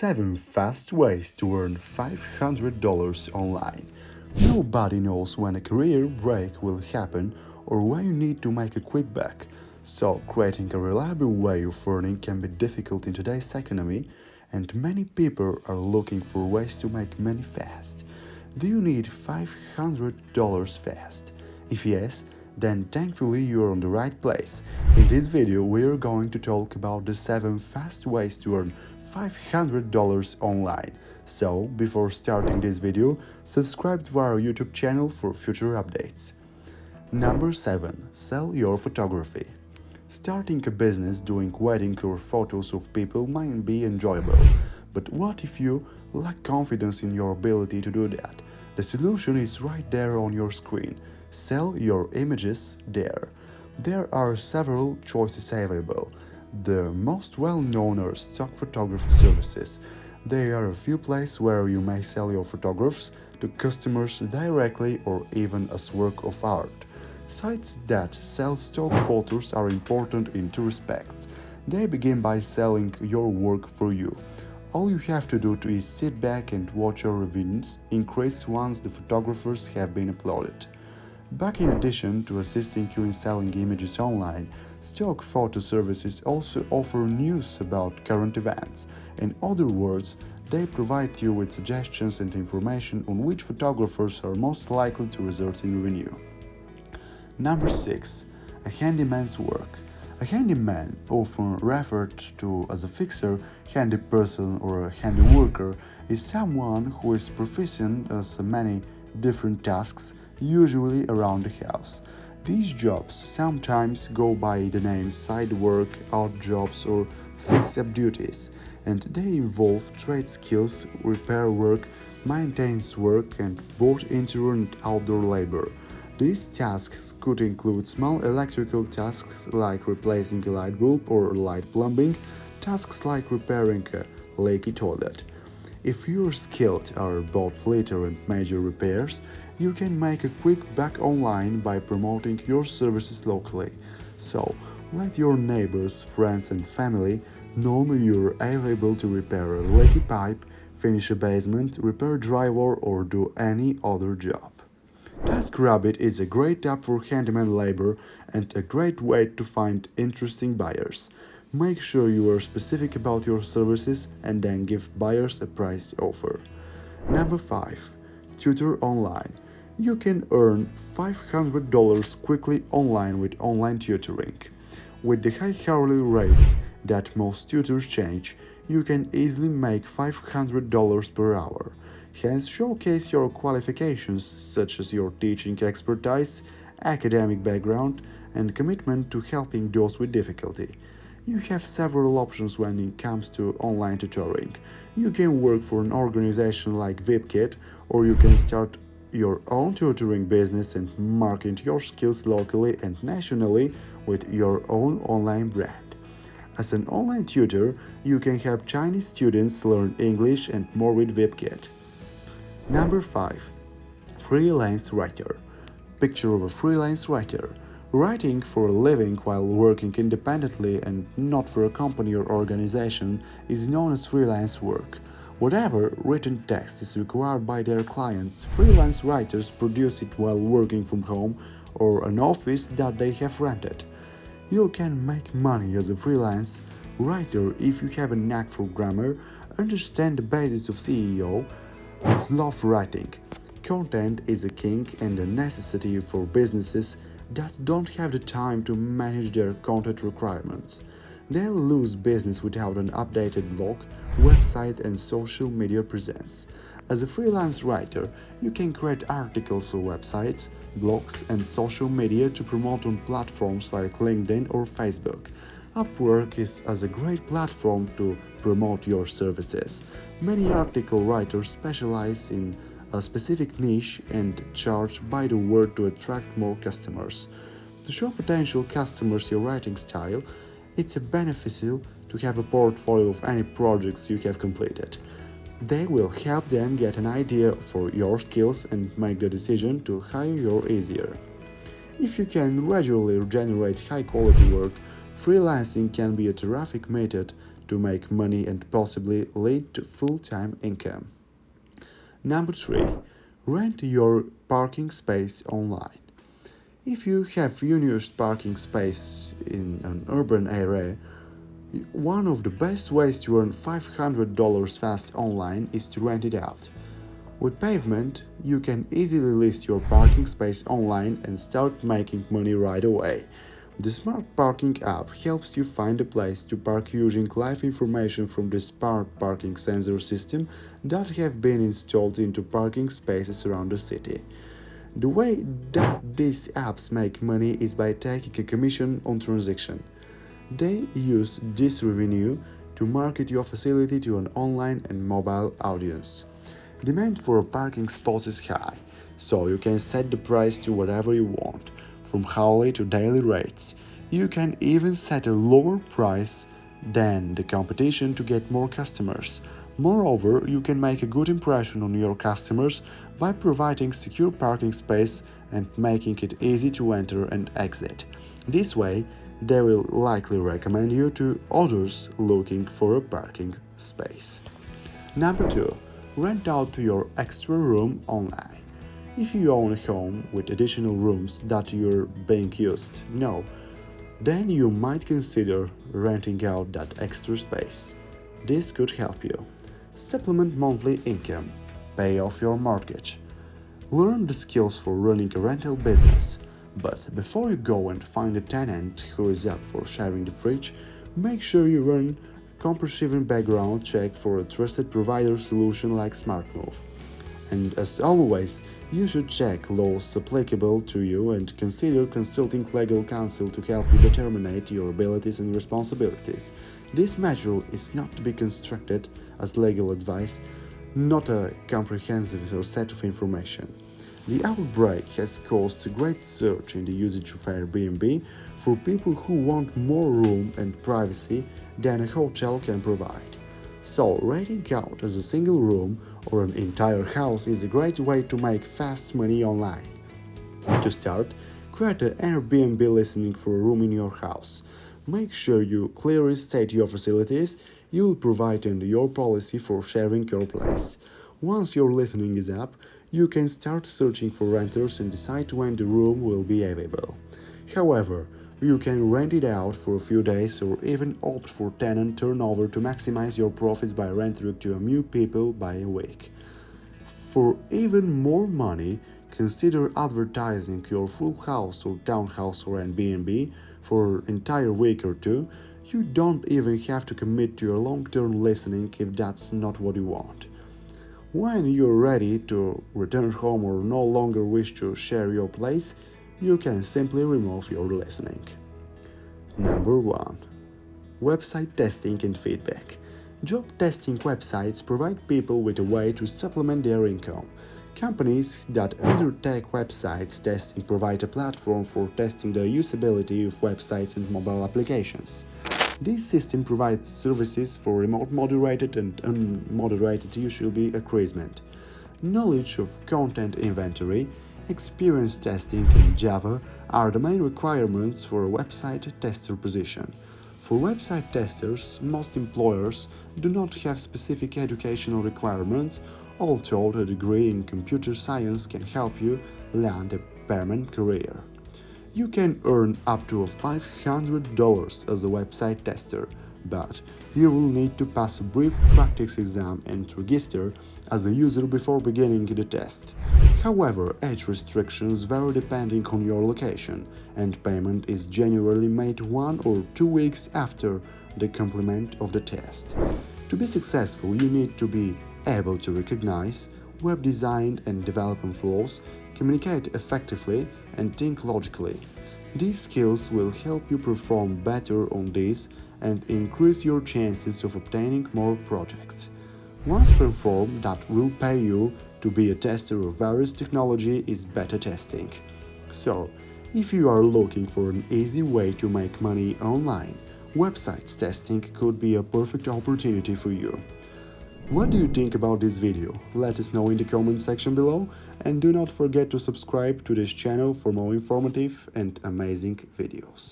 7 fast ways to earn $500 online. Nobody knows when a career break will happen or when you need to make a quick buck. So, creating a reliable way of earning can be difficult in today's economy, and many people are looking for ways to make money fast. Do you need $500 fast? If yes, then thankfully you're on the right place. In this video, we're going to talk about the 7 fast ways to earn $500 online. So, before starting this video, subscribe to our YouTube channel for future updates. Number 7. Sell your photography. Starting a business doing wedding or photos of people might be enjoyable, but what if you lack confidence in your ability to do that? The solution is right there on your screen. Sell your images there. There are several choices available. The most well-known are stock photography services. There are a few places where you may sell your photographs to customers directly or even as work of art. Sites that sell stock photos are important in two respects. They begin by selling your work for you. All you have to do is sit back and watch your reviews increase once the photographers have been uploaded. But in addition to assisting you in selling images online, stock photo services also offer news about current events. In other words, they provide you with suggestions and information on which photographers are most likely to result in revenue. Number 6. A handyman's work. A handyman, often referred to as a fixer, handy person, or a handy worker, is someone who is proficient at many different tasks, usually around the house. These jobs sometimes go by the name side work, odd jobs, or fix-up duties, and they involve trade skills, repair work, maintenance work, and both indoor and outdoor labor. These tasks could include small electrical tasks like replacing a light bulb or light plumbing, tasks like repairing a leaky toilet. If you're skilled at both little and major repairs, you can make a quick buck online by promoting your services locally. So, let your neighbors, friends and family know you're able to repair a leaky pipe, finish a basement, repair drywall or do any other job. TaskRabbit is a great app for handyman labor and a great way to find interesting buyers. Make sure you are specific about your services and then give buyers a price offer. Number 5. Tutor online. You can earn $500 quickly online with online tutoring. With the high hourly rates that most tutors charge, you can easily make $500 per hour. Hence, showcase your qualifications such as your teaching expertise, academic background, and commitment to helping those with difficulty. You have several options when it comes to online tutoring. You can work for an organization like VIPKit, or you can start your own tutoring business and market your skills locally and nationally with your own online brand. As an online tutor, you can help Chinese students learn English and more with VIPKit. Number 5. Freelance writer. Picture of a freelance writer. Writing for a living while working independently and not for a company or organization is known as freelance work. Whatever written text is required by their clients, freelance writers produce it while working from home or an office that they have rented. You can make money as a freelance writer if you have a knack for grammar, understand the basics of SEO, and love writing. Content is a king and a necessity for businesses that don't have the time to manage their content requirements. They'll lose business without an updated blog, website, and social media presence. As a freelance writer, you can create articles for websites, blogs, and social media to promote on platforms like LinkedIn or Facebook. Upwork is a great platform to promote your services. Many article writers specialize in a specific niche and charge by the word to attract more customers. To show potential customers your writing style, it's beneficial to have a portfolio of any projects you have completed. They will help them get an idea for your skills and make the decision to hire you easier. If you can regularly generate high-quality work, freelancing can be a terrific method to make money and possibly lead to full-time income. Number 3. Rent your parking space online. If you have unused parking space in an urban area, one of the best ways to earn $500 fast online is to rent it out. With Pavement, you can easily list your parking space online and start making money right away. The Smart Parking app helps you find a place to park using live information from the smart parking sensor system that have been installed into parking spaces around the city. The way that these apps make money is by taking a commission on transaction. They use this revenue to market your facility to an online and mobile audience. Demand for a parking spot is high, so you can set the price to whatever you want, from hourly to daily rates. You can even set a lower price than the competition to get more customers. Moreover, you can make a good impression on your customers by providing secure parking space and making it easy to enter and exit. This way, they will likely recommend you to others looking for a parking space. Number 2. Rent out your extra room online. If you own a home with additional rooms that you're being used now, then you might consider renting out that extra space. This could help you supplement monthly income, pay off your mortgage, learn the skills for running a rental business. But before you go and find a tenant who is up for sharing the fridge, make sure you run a comprehensive background check for a trusted provider solution like SmartMove. And as always, you should check laws applicable to you and consider consulting legal counsel to help you determine your abilities and responsibilities. This material is not to be construed as legal advice, not a comprehensive set of information. The outbreak has caused a great surge in the usage of Airbnb for people who want more room and privacy than a hotel can provide. So, renting out as a single room or an entire house is a great way to make fast money online. To start, create an Airbnb listing for a room in your house. Make sure you clearly state your facilities you will provide and your policy for sharing your place. Once your listing is up, you can start searching for renters and decide when the room will be available. However, you can rent it out for a few days or even opt for tenant turnover to maximize your profits by renting to a few people by a week. For even more money, consider advertising your full house or townhouse or Airbnb for an entire week or two. You don't even have to commit to your long-term listening if that's not what you want. When you're ready to return home or no longer wish to share your place, you can simply remove your listening. Number 1. Website testing and feedback. Job testing websites provide people with a way to supplement their income. Companies that undertake websites testing provide a platform for testing the usability of websites and mobile applications. This system provides services for remote moderated and unmoderated USB accessment, knowledge of content inventory, experience testing in Java are the main requirements for a website tester position. For website testers, most employers do not have specific educational requirements, although a degree in computer science can help you land a permanent career. You can earn up to $500 as a website tester, but you will need to pass a brief practice exam and register as a user before beginning the test. However, age restrictions vary depending on your location, and payment is generally made 1 or 2 weeks after the completion of the test. To be successful, you need to be able to recognize web design and development flaws, communicate effectively, and think logically. These skills will help you perform better on these and increase your chances of obtaining more projects. Once performed, that will pay you to be a tester of various technology is beta testing. So, if you are looking for an easy way to make money online, websites testing could be a perfect opportunity for you. What do you think about this video? Let us know in the comment section below, and do not forget to subscribe to this channel for more informative and amazing videos.